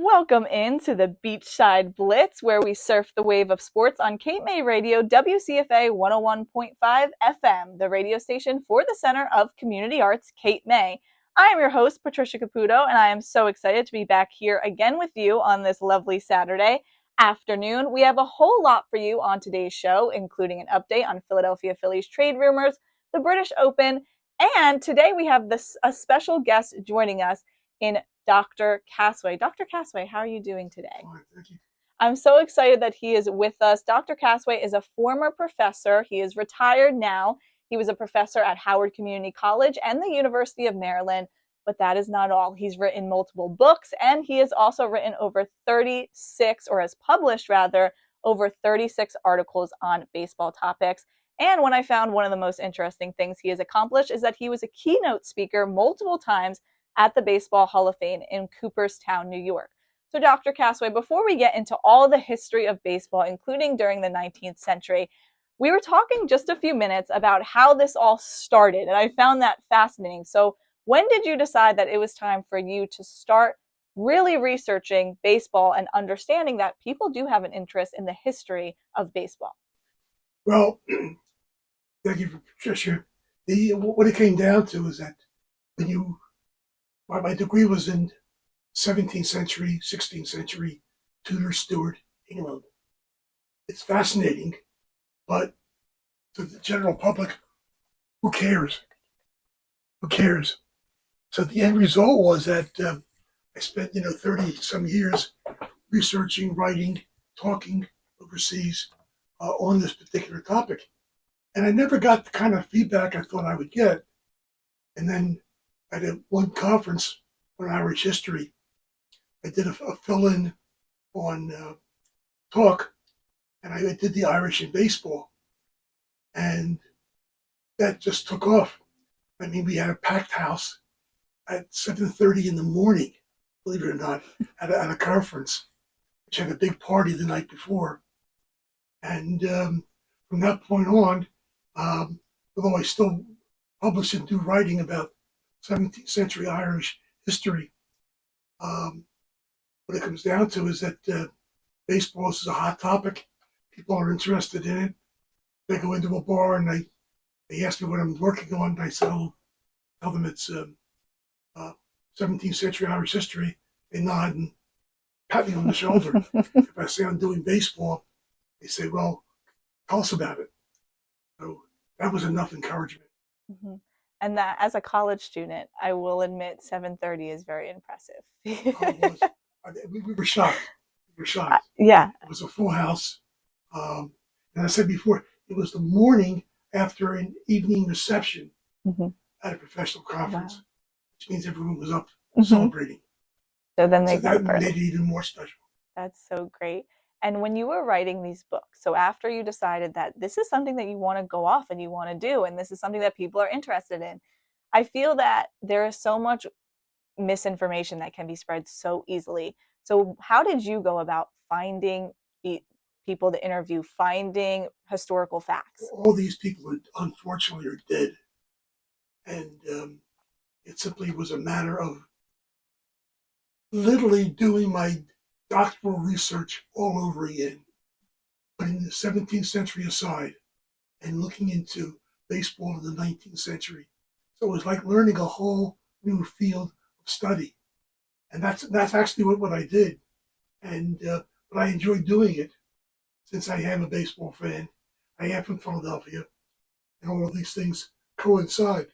Welcome into the Beachside Blitz, where we surf the wave of sports on Cape May Radio, WCFA 101.5 FM, the radio station for the Center of Community Arts, Cape May. I am your host, Patricia Caputo, and I am so excited to be back here again with you on this lovely Saturday afternoon. We have a whole lot for you on today's show, including an update on Philadelphia Phillies trade rumors, the British Open, and today we have a special guest joining us in Dr. Casway. Dr. Casway, how are you doing today? Fine, thank you. I'm so excited that he is with us. Dr. Casway is a former professor. He is retired now. He was a professor at Howard Community College and the University of Maryland, but that is not all. He's written multiple books, and he has also written over 36, or has published rather, over 36 articles on baseball topics. And when I found one of the most interesting things he has accomplished is that he was a keynote speaker multiple times at the Baseball Hall of Fame in Cooperstown, New York. So Dr. Casway, before we get into all the history of baseball, including during the 19th century, we were talking just a few minutes about how this all started, and I found that fascinating. So when did you decide that it was time for you to start really researching baseball and understanding that people do have an interest in the history of baseball? Well, thank you, Patricia. What it came down to is that my degree was in 17th century, 16th century, Tudor, Stuart, England. It's fascinating, but to the general public, who cares? Who cares? So the end result was that I spent 30 some years researching, writing, talking overseas on this particular topic, and I never got the kind of feedback I thought I would get. And then at one conference on Irish history, I did a fill-in on talk, and I did the Irish in baseball, and that just took off. I mean, we had a packed house at 7:30 in the morning, believe it or not, at a conference, which had a big party the night before. And from that point on, although I still publish and do writing about 17th century Irish history, what it comes down to is that baseball is a hot topic. People are interested in it. They go into a bar and they ask me what I'm working on, and I tell them it's 17th century Irish history. They nod and pat me on the shoulder. If I say I'm doing baseball, they say, well, tell us about it. So that was enough encouragement. Mm-hmm. And that, as a college student, I will admit 7:30 is very impressive. We were shocked. We were shocked. Yeah. It was a full house. And I said before, it was the morning after an evening reception at a professional conference, wow. which means everyone was up celebrating. So then that made it even more special. That's so great. And when you were writing these books, so after you decided that this is something that you want to go off and you want to do, and this is something that people are interested in, I feel that there is so much misinformation that can be spread so easily. So how did you go about finding people to interview, finding historical facts? All these people, unfortunately, are dead. And it simply was a matter of literally doing my doctoral research all over again, putting the 17th century aside and looking into baseball in the 19th century. So it was like learning a whole new field of study. And that's actually what I did. And but I enjoyed doing it since I am a baseball fan. I am from Philadelphia, and all of these things coincide.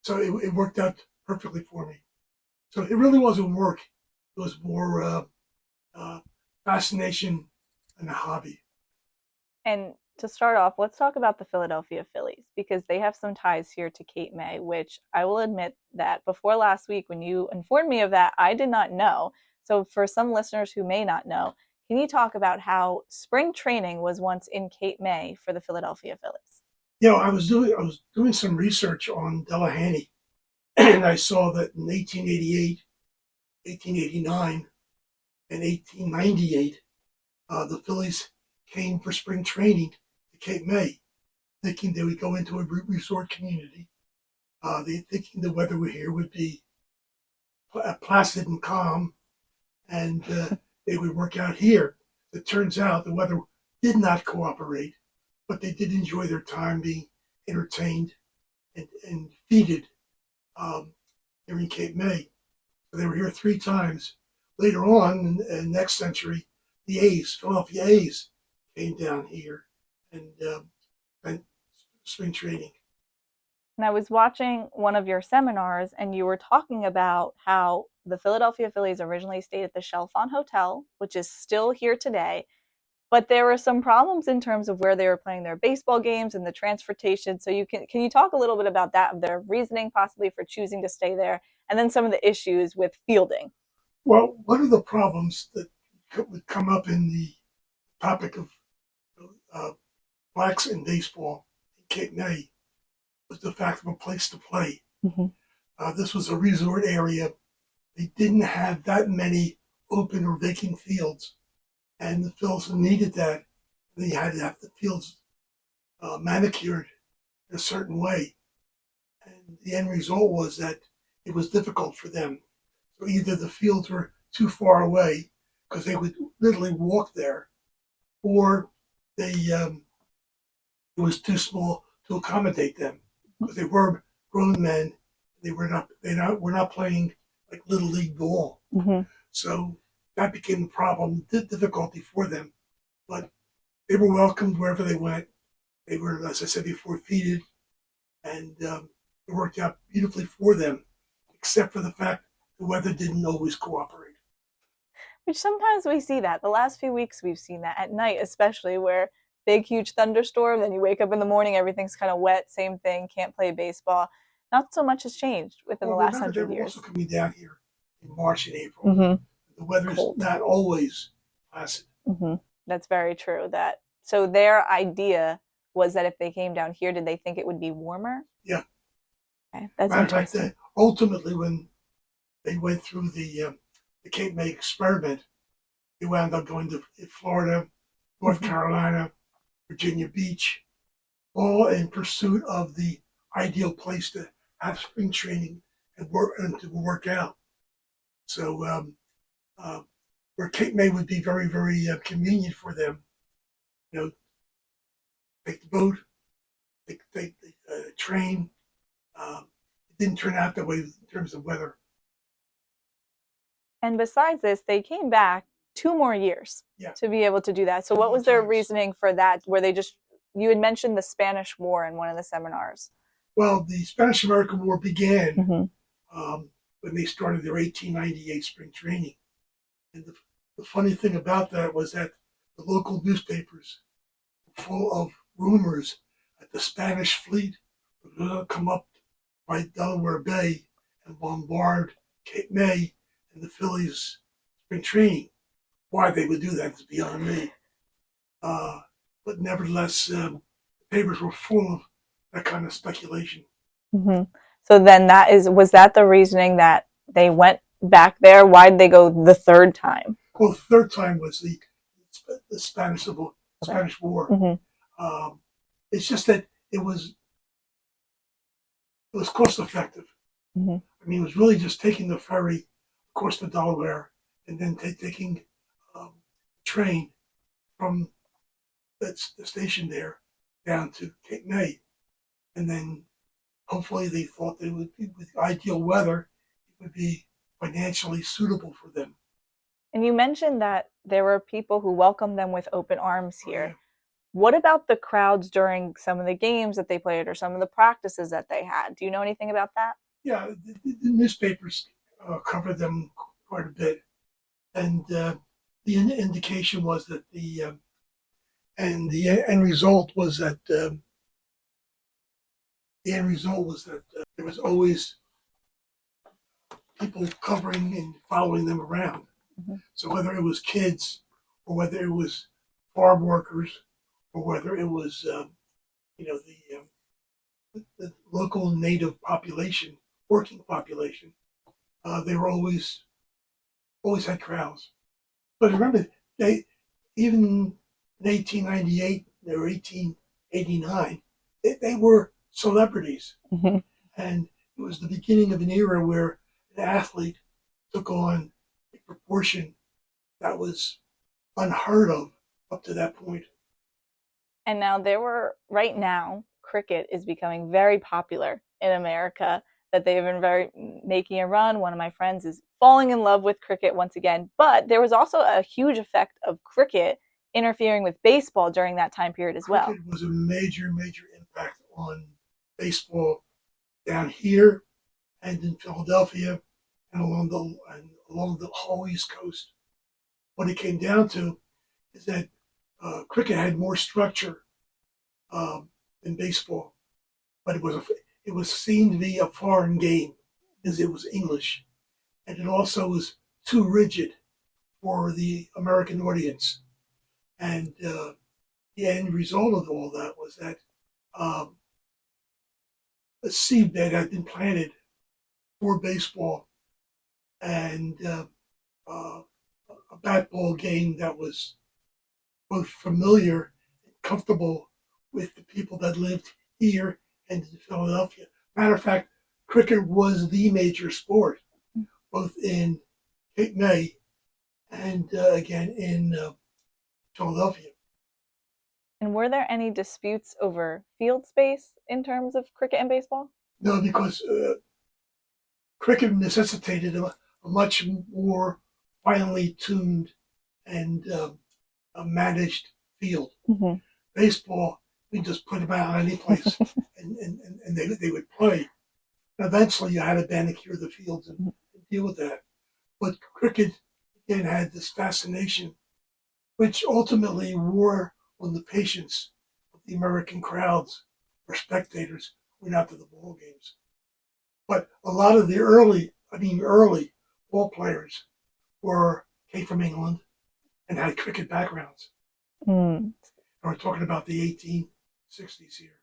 So it worked out perfectly for me. So it really wasn't work. It was more fascination and a hobby. And to start off, let's talk about the Philadelphia Phillies, because they have some ties here to Cape May, which I will admit that before last week when you informed me of that, I did not know. So for some listeners who may not know, can you talk about how spring training was once in Cape May for the Philadelphia Phillies? I was doing some research on Delahanty, and I saw that in 1888, 1889, and 1898, the Phillies came for spring training to Cape May, thinking they would go into a resort community. They thinking the weather here would be placid and calm, and they would work out here. It turns out the weather did not cooperate, but they did enjoy their time being entertained and feeded here in Cape May. So they were here 3 times. Later on, in next century, the Philadelphia A's, came down here and went spring training. And I was watching one of your seminars, and you were talking about how the Philadelphia Phillies originally stayed at the Chalfont Hotel, which is still here today. But there were some problems in terms of where they were playing their baseball games and the transportation. So can you talk a little bit about that, of their reasoning possibly for choosing to stay there, and then some of the issues with fielding? Well, one of the problems that would come up in the topic of blacks in baseball in Cape May was the fact of a place to play. Mm-hmm. This was a resort area. They didn't have that many open or vacant fields, and the Phils needed that. They had to have the fields manicured in a certain way, and the end result was that it was difficult for them. So either the fields were too far away because they would literally walk there, or it was too small to accommodate them because they were grown men. They were not playing like little league ball. Mm-hmm. So that became the problem, the difficulty for them. But they were welcomed wherever they went. They were, as I said before, feeded, and it worked out beautifully for them, except for the fact the weather didn't always cooperate. Which sometimes we see that. The last few weeks we've seen that at night, especially, where big, huge thunderstorm, then you wake up in the morning, everything's kind of wet, same thing, can't play baseball. Not so much has changed within the last 100 years. They were also coming down here in March and April. Mm-hmm. The weather is not always placid. Mm-hmm. That's very true. So their idea was that if they came down here, did they think it would be warmer? Yeah. Okay, that's matter interesting. of fact, ultimately, when they went through the Cape May experiment, they wound up going to Florida, North Carolina, Virginia Beach, all in pursuit of the ideal place to have spring training and to work out. So where Cape May would be very, very convenient for them, take the boat, take the train. It didn't turn out that way in terms of weather. And besides this, they came back 2 more years to be able to do that. So what was their reasoning for that? You had mentioned the Spanish War in one of the seminars. Well, the Spanish-American War began when they started their 1898 spring training. And the funny thing about that was that the local newspapers were full of rumors that the Spanish fleet was going to come up by Delaware Bay and bombard Cape May and the Phillies spring training. Why they would do that is beyond me. But nevertheless, the papers were full of that kind of speculation. Mm-hmm. So then was that the reasoning that they went back there? Why did they go the 3rd time? Well, the 3rd time was the Spanish War. Mm-hmm. It's just that it was cost effective. Mm-hmm. I mean, it was really just taking the ferry across the Delaware and then taking train from the station there down to Cape May. And then hopefully they thought they would be, with ideal weather, it would be financially suitable for them. And you mentioned that there were people who welcomed them with open arms here. Oh, yeah. What about the crowds during some of the games that they played or some of the practices that they had? Do you know anything about that? Yeah, the newspapers covered them quite a bit. And the indication was that the end result was that there was always people covering and following them around. Mm-hmm. So whether it was kids or whether it was farm workers or whether it was the local native population, working population, they were always had crowds. But remember, even in 1898 or 1889, they were celebrities. Mm-hmm. And it was the beginning of an era where an athlete took on proportion that was unheard of up to that point. And now right now, cricket is becoming very popular in America, that they've been making a run. One of my friends is falling in love with cricket once again, but there was also a huge effect of cricket interfering with baseball during that time period as well. Cricket was a major, major impact on baseball down here and in Philadelphia and along the whole East Coast. What it came down to is that cricket had more structure than baseball, but it was seen to be a foreign game because it was English, and it also was too rigid for the American audience. And the end result of all that was that a seedbed had been planted for baseball, and a bat ball game that was both familiar and comfortable with the people that lived here and in Philadelphia. Matter of fact, cricket was the major sport, both in Cape May and again in Philadelphia. And were there any disputes over field space in terms of cricket and baseball? No, because cricket necessitated a much more finely tuned and a managed field. Mm-hmm. Baseball, we just put them out any place and they would play. And eventually you had to manicure the fields and deal with that. But cricket, again, had this fascination, which ultimately wore on the patience of the American crowds or spectators who went out to the ball games. But a lot of the early ball players came from England and had cricket backgrounds. Mm. And we're talking about the 1860s here.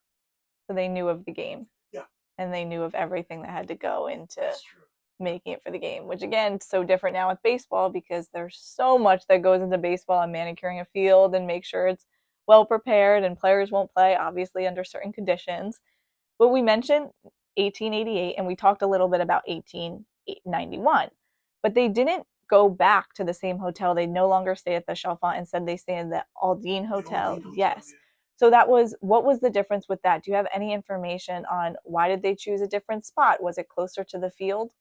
So they knew of the game. Yeah. And they knew of everything that had to go into That's true. Making it for the game, which again, is so different now with baseball because there's so much that goes into baseball and manicuring a field and make sure it's well prepared, and players won't play obviously under certain conditions. But we mentioned 1888 and we talked a little bit about 1891, but they didn't go back to the same hotel. They no longer stay at the Chalfont. Instead, they stay in the Aldine Hotel. Yes. Yeah. So what was the difference with that? Do you have any information on why did they choose a different spot? Was it closer to the field?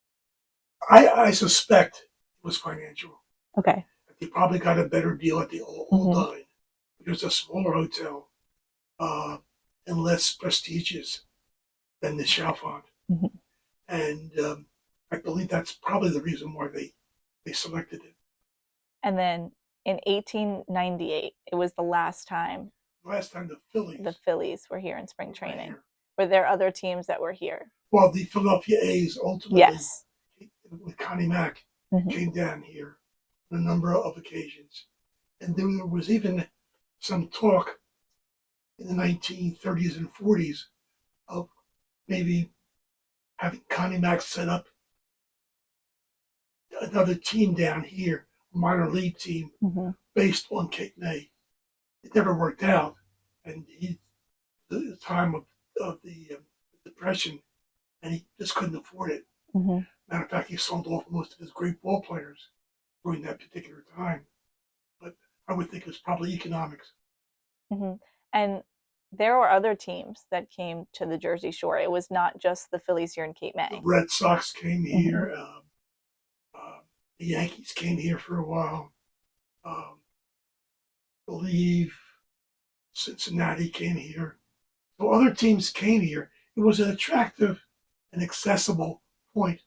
I suspect it was financial. Okay. They probably got a better deal at the Aldine. It was a smaller hotel and less prestigious than the Chalfont. Mm-hmm. And I believe that's probably the reason why they selected it. And then in 1898, it was the last time The Phillies were here in spring training. Here. Were there other teams that were here? Well, the Philadelphia A's ultimately, yes, with Connie Mack, came down here on a number of occasions. And there was even some talk in the 1930s and 40s of maybe having Connie Mack set up another team down here, a minor league team, based on Cape May. It never worked out, and the time of the Depression, and he just couldn't afford it. Matter of fact, he sold off most of his great ball players during that particular time. But I would think it was probably economics. And there were other teams that came to the Jersey Shore. It was not just the Phillies here in Cape May. The Red Sox came here. The Yankees came here for a while. I believe Cincinnati came here. So other teams came here. It was an attractive and accessible point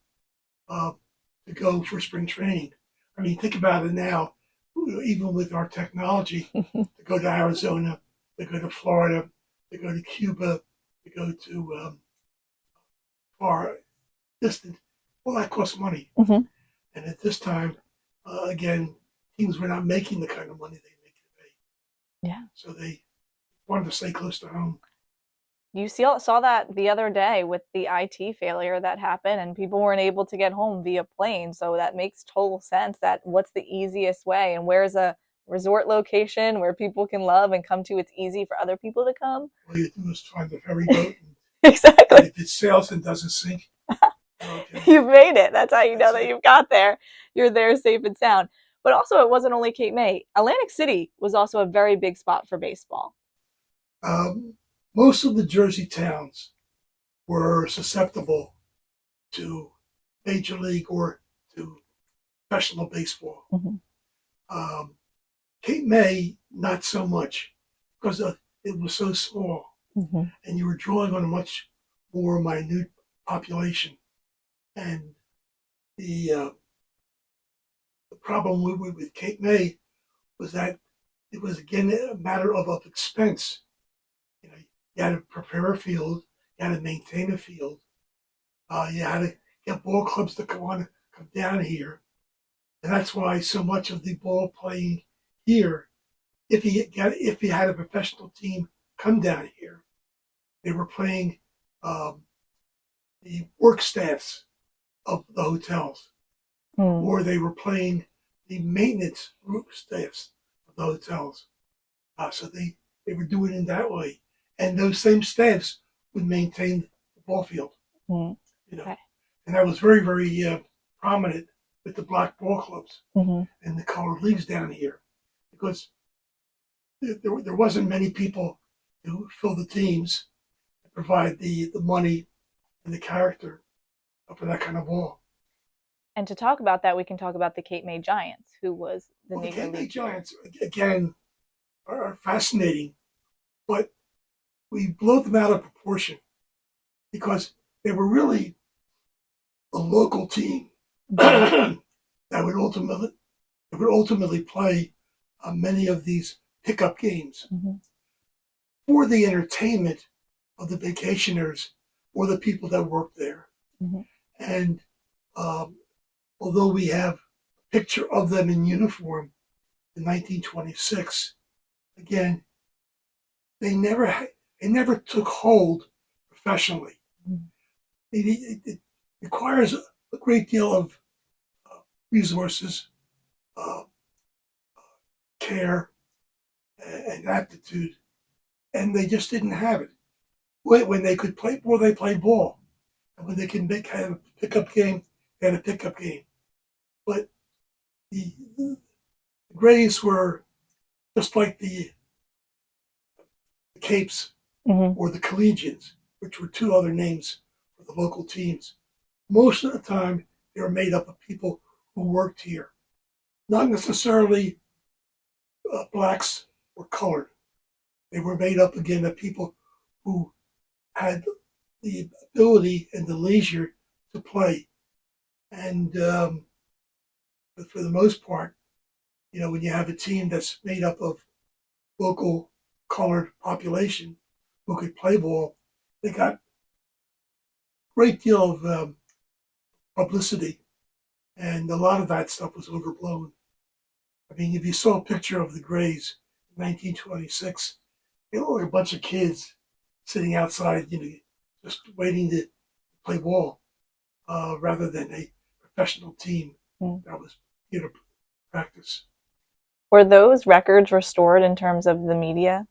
to go for spring training. I mean, think about it now, even with our technology, to go to Arizona, to go to Florida, to go to Cuba, to go to far distant. Well, that costs money. And at this time, again, teams were not making the kind of money they make today. Yeah. So they wanted to stay close to home. You saw that the other day with the IT failure that happened, and people weren't able to get home via plane. So that makes total sense. That what's the easiest way, and where's a resort location where people can love and come to? It's easy for other people to come. All you do is find the ferry boat. Exactly. And if it sails and doesn't sink, Okay. You've made it. That's how you know That's that it. you've got there. You're there safe and sound. But also, it wasn't only Cape May. Atlantic City was also a very big spot for baseball. Most of the Jersey towns were susceptible to Major League or to professional baseball. Mm-hmm. Cape May, not so much, because it was so small, Mm-hmm. and you were drawing on a much more minute population. And the problem with Cape May was that it was again a matter of expense. You know, you had to prepare a field, you had to maintain a field, you had to get ball clubs to come down here, and that's why so much of the ball playing here, if you had a professional team come down here, they were playing um, the work staffs of the hotels, Mm. or they were playing the maintenance group staffs of the hotels. So they were doing it in that way, and those same staffs would maintain the ball field. Mm. You know, Okay. and that was very prominent with the black ball clubs Mm-hmm. and the colored leagues down here, because there wasn't many people to fill the teams and provide the money and the character for that kind of ball. And to talk about that, we can talk about the Cape May Giants, who was the Well, the Negro Cape May League. Giants, again, are fascinating, but we blow them out of proportion because they were really a local team Mm-hmm. that would ultimately play many of these pickup games Mm-hmm. for the entertainment of the vacationers or the people that work there. Mm-hmm. And um, although we have a picture of them in uniform in 1926, again, they never took hold professionally. Mm-hmm. It requires a great deal of resources, uh, care, and aptitude, and they just didn't have it. When they could play ball, they played ball, and when they can have a pickup game, they had a pickup game. But the Grays were just like the Capes Mm-hmm. or the Collegians, which were two other names for the local teams. Most of the time, they were made up of people who worked here, not necessarily blacks or colored. They were made up again of people who had the ability and the leisure to play. And but for the most part, you know, when you have a team that's made up of local colored population who could play ball, they got a great deal of publicity, and a lot of that stuff was overblown. I mean, if you saw a picture of the Grays in 1926, they looked like a bunch of kids sitting outside, you know, just waiting to play ball, rather than a professional team Mm-hmm. that was here to practice. Were those records restored in terms of the media?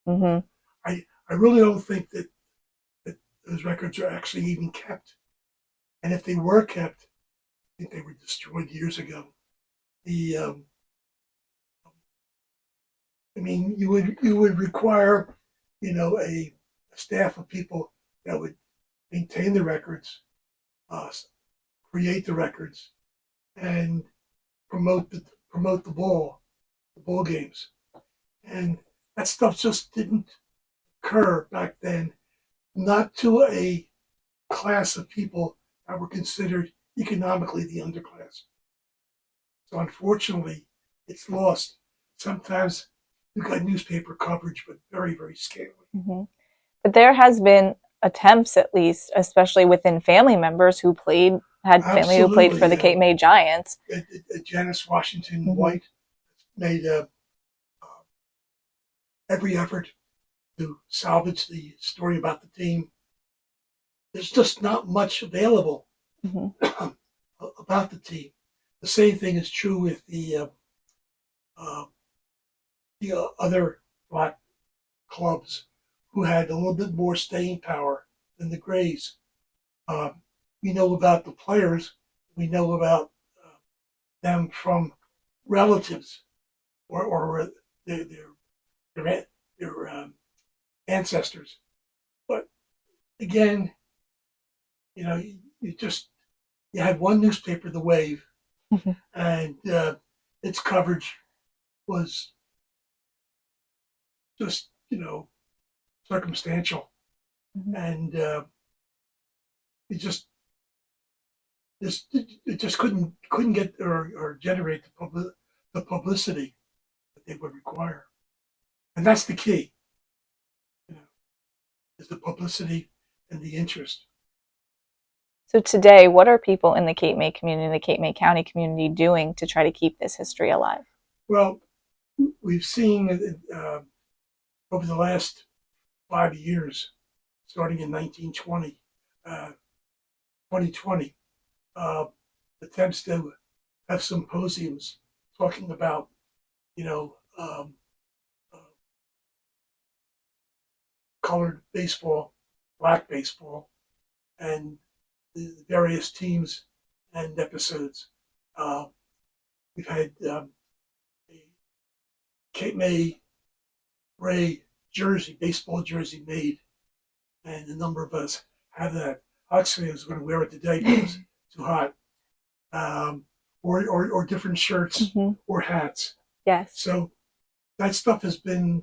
Mm-hmm. I really don't think that those records are actually even kept. And if they were kept, I think they were destroyed years ago. The I mean, you would require, you know, a staff of people that would maintain the records, uh, create the records, and promote the ball games, and that stuff just didn't occur back then. Not to a class of people that were considered economically the underclass. So unfortunately, it's lost. Sometimes you got newspaper coverage, but very scaly. Mm-hmm. But there has been attempts, at least, especially within family members who had family who played for Absolutely, the Cape May Giants. Janice Washington Mm-hmm. White made every effort to salvage the story about the team. There's just not much available Mm-hmm. about the team. The same thing is true with uh, the other black clubs who had a little bit more staying power than the Grays. Um, we know about the players. We know about them from relatives or their ancestors. But again, you know, you had one newspaper, The Wave, and its coverage was just, circumstantial, and it just couldn't get or generate the publicity that they would require, and that's the key, is the publicity and the interest. So today, what are people in the Cape May community, the Cape May County community, doing to try to keep this history alive? Well, we've seen over the last 5 years, starting in 2020, attempts to have symposiums talking about, colored baseball, black baseball, and the various teams and episodes. We've had a Cape May Ray jersey, baseball jersey made, and a number of us have that. Actually, I was going to wear it today because it's too hot. Or different shirts or hats. Yes. So that stuff has been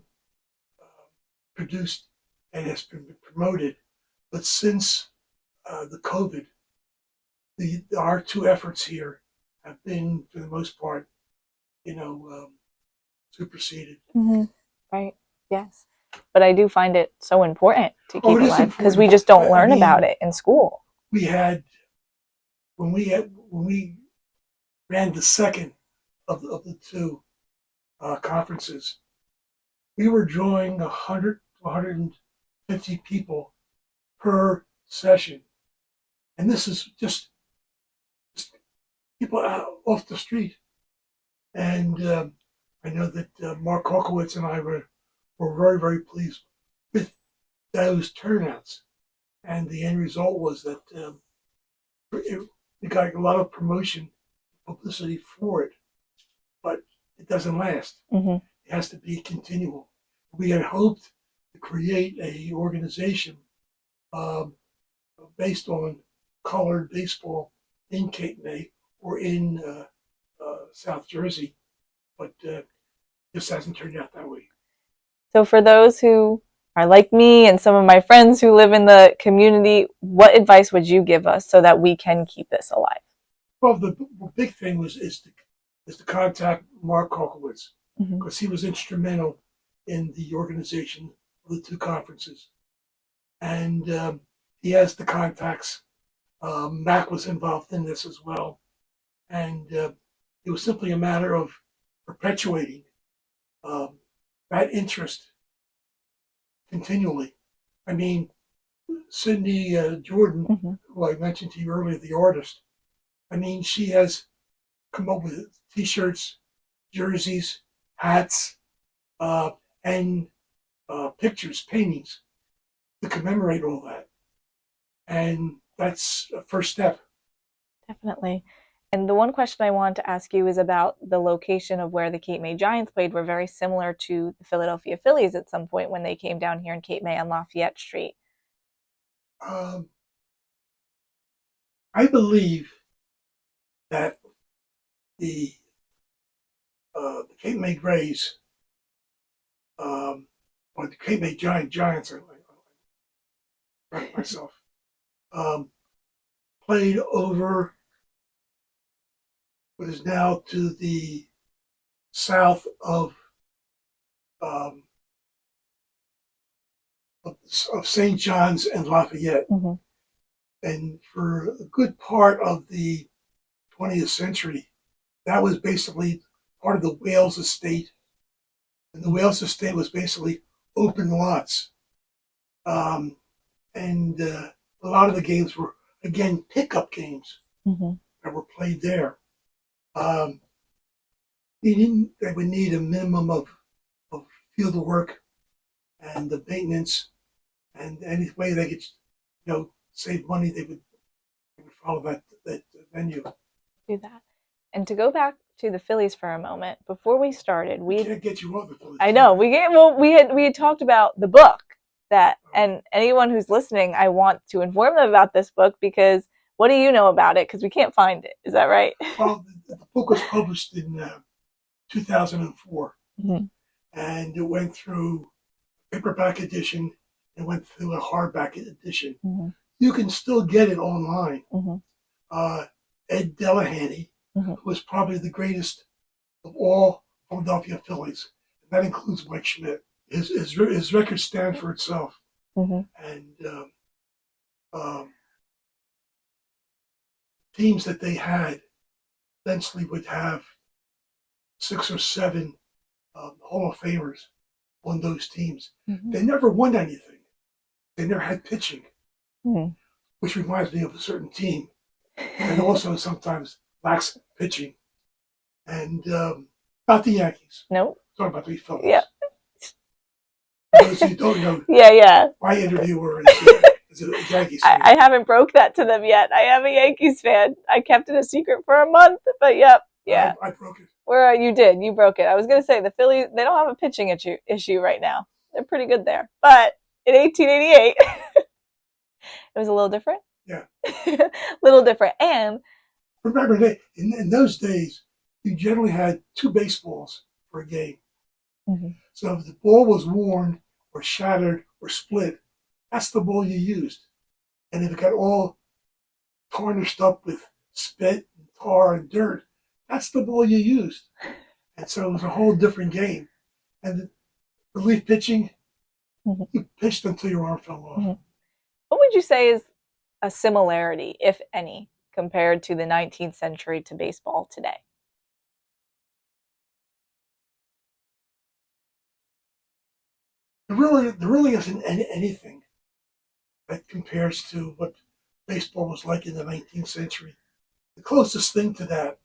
produced and has been promoted. But since the COVID, our two efforts here have been, for the most part, superseded. Right. Yes. But I do find it so important to keep it alive because we just don't learn about it in school. We had when we ran the second of the two conferences, we were drawing 100 to 150 people per session, and this is just people out off the street. And I know that Mark Kokowitz and I were very, very pleased with those turnouts, and the end result was that we got a lot of promotion, publicity for it, but it doesn't last. It has to be continual. We had hoped to create a organization based on colored baseball in Cape May or in South Jersey, but this hasn't turned out that way. So for those who are like me and some of my friends who live in the community, what advice would you give us so that we can keep this alive? Well, the big thing is to contact Mark Kokowitz, because he was instrumental in the organization of the two conferences, and he has the contacts. Mac was involved in this as well, and it was simply a matter of perpetuating that interest continually. I mean, Cindy Jordan, who I mentioned to you earlier, the artist, I mean, she has come up with T-shirts, jerseys, hats, and pictures, paintings to commemorate all that. And that's a first step. Definitely. And the one question I wanted to ask you is about the location of where the Cape May Giants played were very similar to the Philadelphia Phillies at some point when they came down here in Cape May on Lafayette Street. I believe that the Cape May Grays, or the Cape May Giants, I correct myself, played over what is now to the south of St. John's and Lafayette. And for a good part of the 20th century, that was basically part of the Wales estate. And the Wales estate was basically open lots. And a lot of the games were, again, pickup games that were played there. They would need a minimum of field work and the maintenance, and any way they could, save money, they would follow that venue. Do that. And to go back to the Phillies for a moment, before we started, we can't get you off the Phillies. I know we had talked about the book and anyone who's listening, I want to inform them about this book because what do you know about it? Because we can't find it. Is that right? Well, the book was published in 2004, and it went through paperback edition. It went through a hardback edition. You can still get it online. Ed Delahanty, who was probably the greatest of all Philadelphia Phillies, and that includes Mike Schmidt. His record stands for itself, and teams that they had eventually would have 6 or 7 Hall of Famers on those teams. They never won anything. They never had pitching, which reminds me of a certain team, and also sometimes lacks pitching. And not the Yankees. Nope. Talking about the Phillies. Yeah. Those who don't know, my interviewer is a Yankees fan. I haven't broke that to them yet. I am a Yankees fan. I kept it a secret for a month, but yeah. I broke it. You broke it. I was going to say the Phillies, they don't have a pitching issue right now. They're pretty good there. But in 1888, it was a little different. Yeah. Little different. And remember, in those days, you generally had 2 baseballs for a game. So if the ball was worn or shattered or split, that's the ball you used. And if it got all tarnished up with spit and tar and dirt, that's the ball you used. And so it was a whole different game. And the relief pitching, you pitched until your arm fell off. What would you say is a similarity, if any, compared to the 19th century to baseball today? There really isn't anything that compares to what baseball was like in the 19th century. The closest thing to that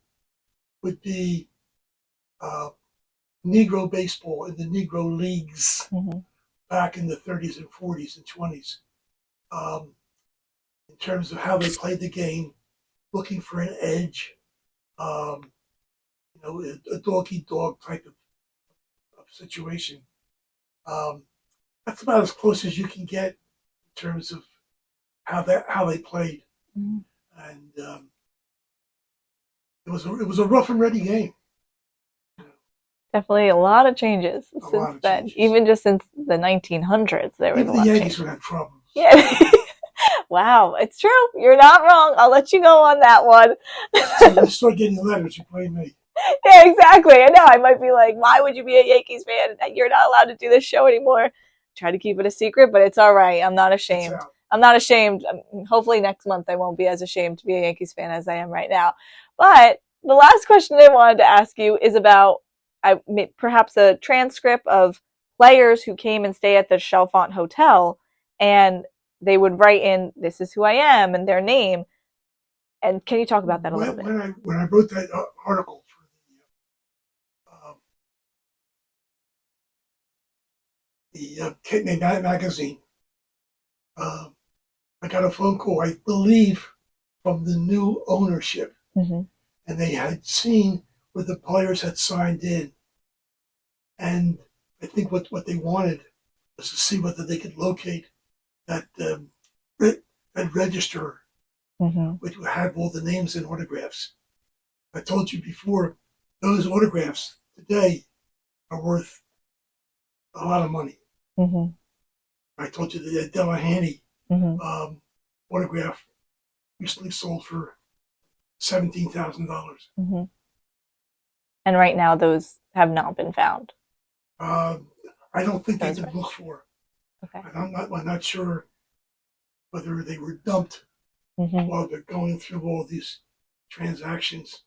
would be Negro baseball in the Negro leagues back in the 30s and 40s and 20s. In terms of how they played the game, looking for an edge, a dog-eat-dog type of situation. That's about as close as you can get in terms of how they played, and it was a rough and ready game. Definitely a lot of changes since then. Even just since the 1900s, there was a lot of changes. The Yankees would have troubles. Yeah. Wow, it's true. You're not wrong. I'll let you go on that one. So you start getting letters, you blame me. Yeah, exactly. I know. I might be like, why would you be a Yankees fan? You're not allowed to do this show anymore. Try to keep it a secret, but it's all right. I'm not ashamed. I'm not ashamed. Hopefully next month I won't be as ashamed to be a Yankees fan as I am right now. But the last question I wanted to ask you is about perhaps a transcript of players who came and stay at the Chalfont Hotel, and they would write in, "This is who I am," and their name. And can you talk about that a little bit? When I wrote that article for the Kidney magazine, I got a phone call, I believe, from the new ownership, and they had seen where the players had signed in, and I think what they wanted was to see whether they could locate that register, which would have all the names and autographs. I told you before, those autographs today are worth a lot of money. I told you the Delahanty autograph recently sold for $17,000. And right now, those have not been found. I don't think they've been looked for. Okay. I'm not sure whether they were dumped while they're going through all these transactions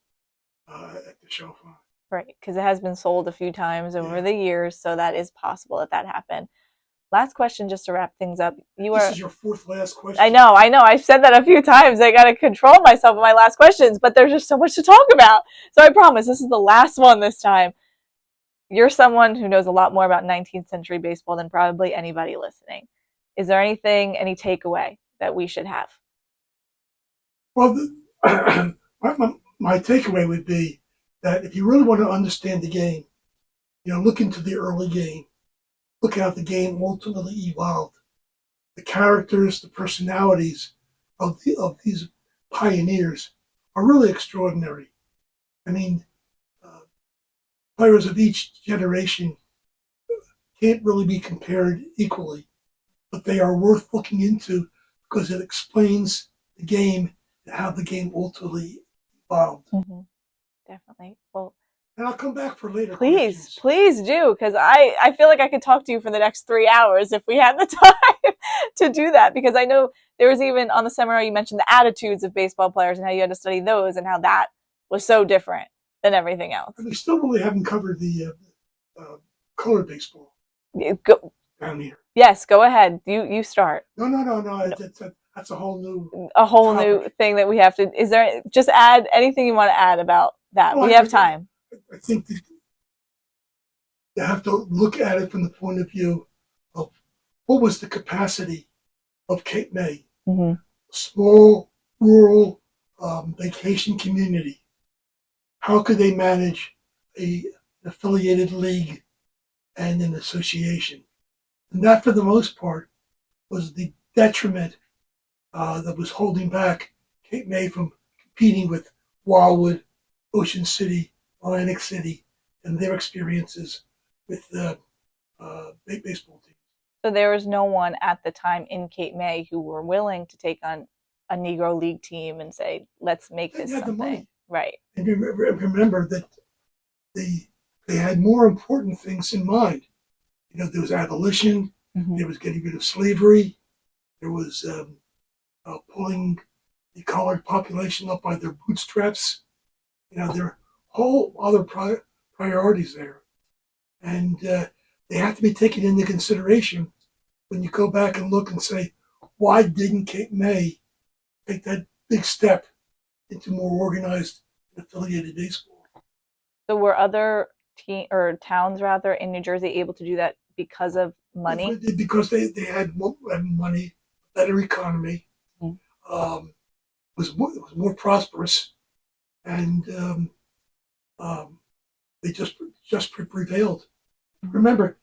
at the Chalfont. Right, because it has been sold a few times over the years, so that is possible that happened. Last question, just to wrap things up. This is your fourth last question. I know. I've said that a few times. I got to control myself with my last questions, but there's just so much to talk about. So I promise this is the last one this time. You're someone who knows a lot more about 19th century baseball than probably anybody listening. Is there any takeaway that we should have? Well, my takeaway would be that if you really want to understand the game, look into the early game, look how the game ultimately evolved, the characters, the personalities of these pioneers are really extraordinary. I mean, players of each generation can't really be compared equally, but they are worth looking into because it explains the game and how the game ultimately evolved. Mm-hmm. Definitely. Well, and I'll come back for later please, questions. please do, because I feel like I could talk to you for the next 3 hours if we had the time to do that, because I know there was even on the seminar you mentioned the attitudes of baseball players and how you had to study those and how that was so different than everything else. And we still really haven't covered the colored baseball down here. Yes, go ahead. You start. No. That's a whole new topic. New thing that we have to. Is there just add anything you want to add about that? Well, we have time. I think that you have to look at it from the point of view of what was the capacity of Cape May, mm-hmm. small rural vacation community. How could they manage an affiliated league and an association? And that, for the most part, was the detriment that was holding back Cape May from competing with Wildwood, Ocean City, Atlantic City, and their experiences with the baseball team. So there was no one at the time in Cape May who were willing to take on a Negro League team and say, let's make this something. The money. Right. And remember that they had more important things in mind. There was abolition, mm-hmm. There was getting rid of slavery, there was pulling the colored population up by their bootstraps. There are whole other priorities there. And they have to be taken into consideration when you go back and look and say, why didn't Cape May take that big step into more organized and affiliated baseball? So were other towns rather in New Jersey able to do that because of money? Because they had money, better economy, mm-hmm. was more prosperous, and they just prevailed. Mm-hmm. Remember,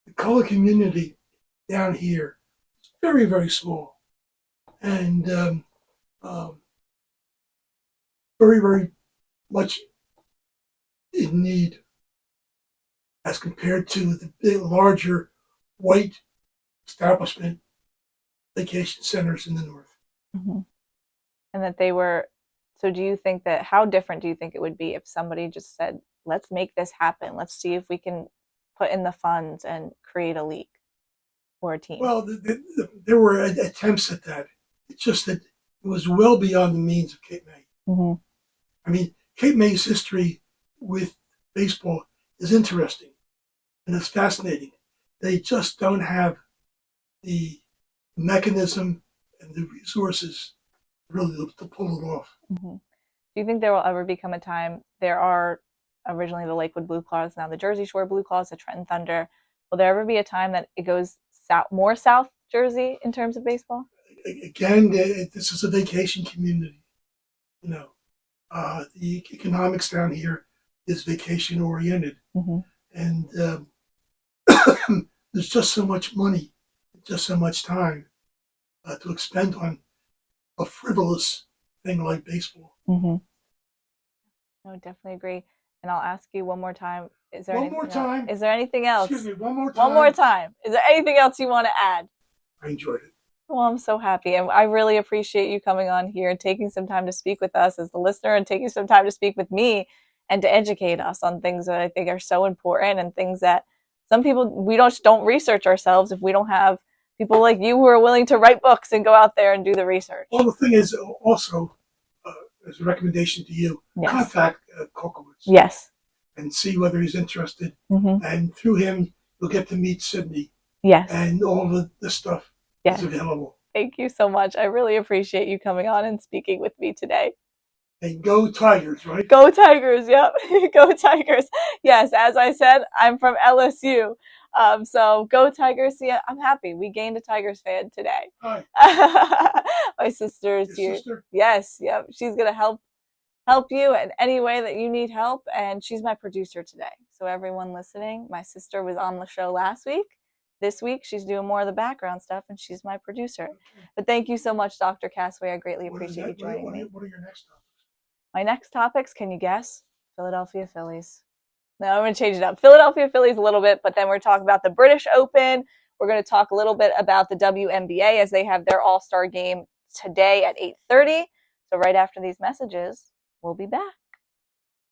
the color community down here is very, very small, and very, very much in need as compared to the big, larger white establishment vacation centers in the north. Mm-hmm. And that they were, so do you think that, how different do you think it would be if somebody just said, let's make this happen, let's see if we can put in the funds and create a league or a team? Well, there were attempts at that. It's just that it was well beyond the means of Cape May. Mm-hmm. I mean, Cape May's history with baseball is interesting and it's fascinating. They just don't have the mechanism and the resources really to pull it off. Mm-hmm. Do you think there will ever become a time, there are originally the Lakewood Blue Claws, now the Jersey Shore Blue Claws, the Trenton Thunder, will there ever be a time that it goes more South Jersey in terms of baseball? Again, this is a vacation community. The economics down here is vacation oriented, mm-hmm. and there's just so much money, just so much time to expend on a frivolous thing like baseball. Mm-hmm. No, definitely agree. And I'll ask you one more time. Is there anything else? Excuse me, one more time. One more time. Is there anything else you want to add? I enjoyed it. Well, I'm so happy. And I really appreciate you coming on here and taking some time to speak with us as the listener and taking some time to speak with me and to educate us on things that I think are so important and things that some people, we don't research ourselves if we don't have people like you who are willing to write books and go out there and do the research. Well, the thing is also, as a recommendation to you, yes. Contact Kokowitz. Yes. And see whether he's interested. Mm-hmm. And through him, you'll get to meet Sydney. Yes. And all of the stuff is available. Thank you so much. I really appreciate you coming on and speaking with me today. And go Tigers, right? Go Tigers, yep. Go Tigers. Yes, as I said, I'm from LSU. So go Tigers. See, I'm happy. We gained a Tigers fan today. Hi. My sister's Your here. sister? Yes, yep. She's gonna help you in any way that you need help, and she's my producer today. So everyone listening, my sister was on the show last week. This week, she's doing more of the background stuff, and she's my producer. Okay. But thank you so much, Dr. Casway. I greatly What is appreciate you that? joining me. What are your next topics? My next topics, can you guess? Philadelphia Phillies. No, I'm going to change it up. Philadelphia Phillies a little bit, but then we're talking about the British Open. We're going to talk a little bit about the WNBA as they have their All-Star game today at 8:30. So right after these messages, we'll be back.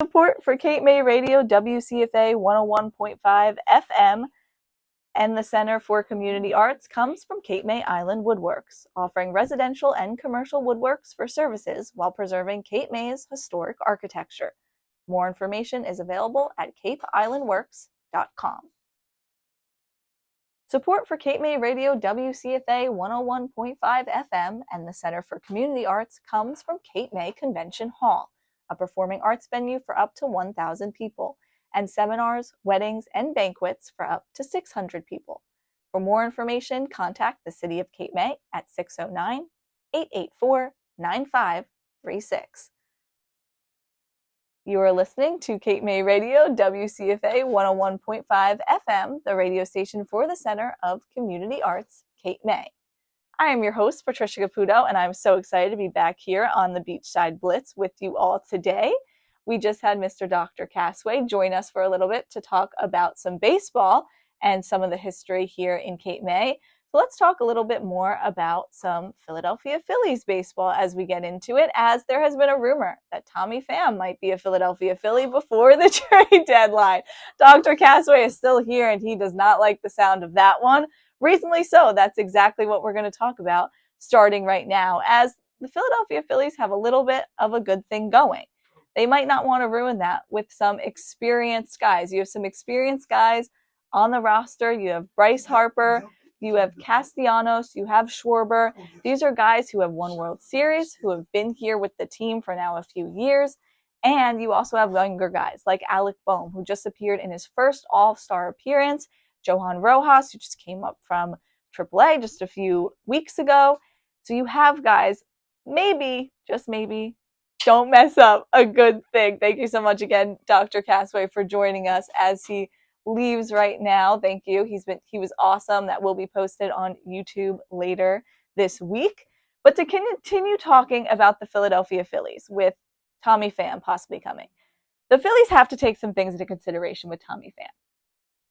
Support for Cape May Radio, WCFA 101.5 FM, and the Center for Community Arts comes from Cape May Island Woodworks, offering residential and commercial woodworks for services while preserving Cape May's historic architecture. More information is available at capeislandworks.com. Support for Cape May Radio, WCFA 101.5 FM, and the Center for Community Arts comes from Cape May Convention Hall, a performing arts venue for up to 1,000 people, and seminars, weddings, and banquets for up to 600 people. For more information, contact the City of Cape May at 609-884-9536. You are listening to Cape May Radio, WCFA 101.5 FM, the radio station for the Center of Community Arts, Cape May. I am your host, Patricia Caputo, and I'm so excited to be back here on the Beachside Blitz with you all today. We just had Mr. Dr. Casway join us for a little bit to talk about some baseball and some of the history here in Cape May. So let's talk a little bit more about some Philadelphia Phillies baseball as we get into it, as there has been a rumor that Tommy Pham might be a Philadelphia Philly before the trade deadline. Dr. Casway is still here, and he does not like the sound of that one. Reasonably so. That's exactly what we're going to talk about starting right now, as the Philadelphia Phillies have a little bit of a good thing going. They might not want to ruin that with some experienced guys. You have some experienced guys on the roster. You have Bryce Harper. You have Castellanos, you have Schwarber. These are guys who have won World Series, who have been here with the team for now a few years. And you also have younger guys like Alec Boehm, who just appeared in his first All-Star appearance. Johan Rojas, who just came up from AAA just a few weeks ago. So you have guys, maybe, just maybe, don't mess up a good thing. Thank you so much again, Dr. Casway, for joining us as he leaves right now. Thank you. He was awesome. That will be posted on YouTube later this week. But to continue talking about the Philadelphia Phillies with Tommy Pham possibly coming, the Phillies have to take some things into consideration with Tommy Pham.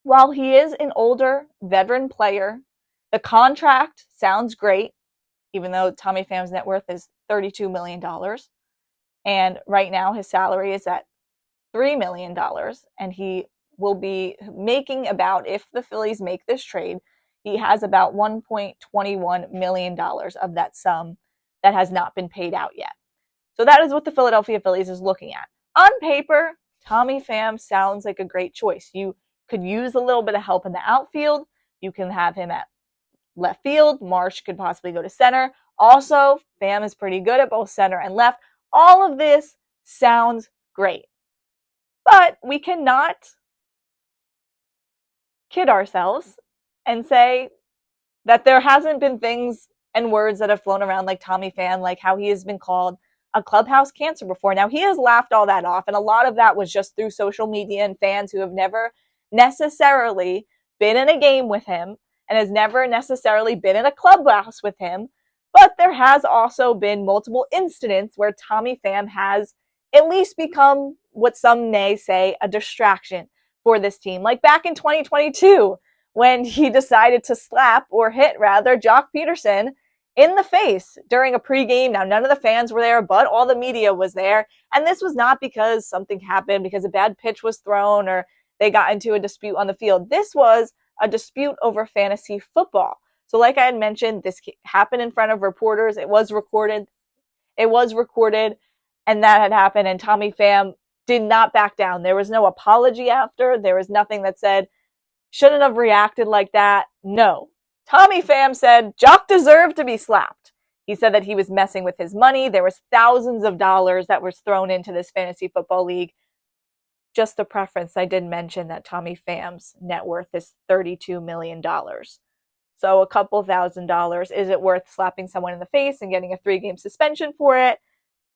While he is an older veteran player, the contract sounds great, even though Tommy Pham's net worth is $32 million. And right now his salary is at $3 million, and he will be making about, if the Phillies make this trade, he has about $1.21 million of that sum that has not been paid out yet. So that is what the Philadelphia Phillies is looking at. On paper, Tommy Pham sounds like a great choice. You could use a little bit of help in the outfield. You can have him at left field. Marsh could possibly go to center. Also, Pham is pretty good at both center and left. All of this sounds great. But we cannot kid ourselves and say that there hasn't been things and words that have flown around like Tommy Pham, like how he has been called a clubhouse cancer before. Now, he has laughed all that off, and a lot of that was just through social media and fans who have never necessarily been in a game with him and has never necessarily been in a clubhouse with him. But there has also been multiple incidents where Tommy Pham has at least become what some may say a distraction for this team. Like back in 2022, when he decided to slap, or hit rather, Jock Peterson in the face during a pregame. Now, none of the fans were there, but all the media was there. And this was not because something happened, because a bad pitch was thrown or they got into a dispute on the field. This was a dispute over fantasy football. So like I had mentioned, this happened in front of reporters. It was recorded, and that had happened. And Tommy Pham did not back down. There was no apology after. There was nothing that said, shouldn't have reacted like that. No. Tommy Pham said, Jock deserved to be slapped. He said that he was messing with his money. There was thousands of dollars that was thrown into this fantasy football league. just a preference, I did mention that Tommy Pham's net worth is $32 million. So a couple $1,000. Is it worth slapping someone in the face and getting a 3-game suspension for it?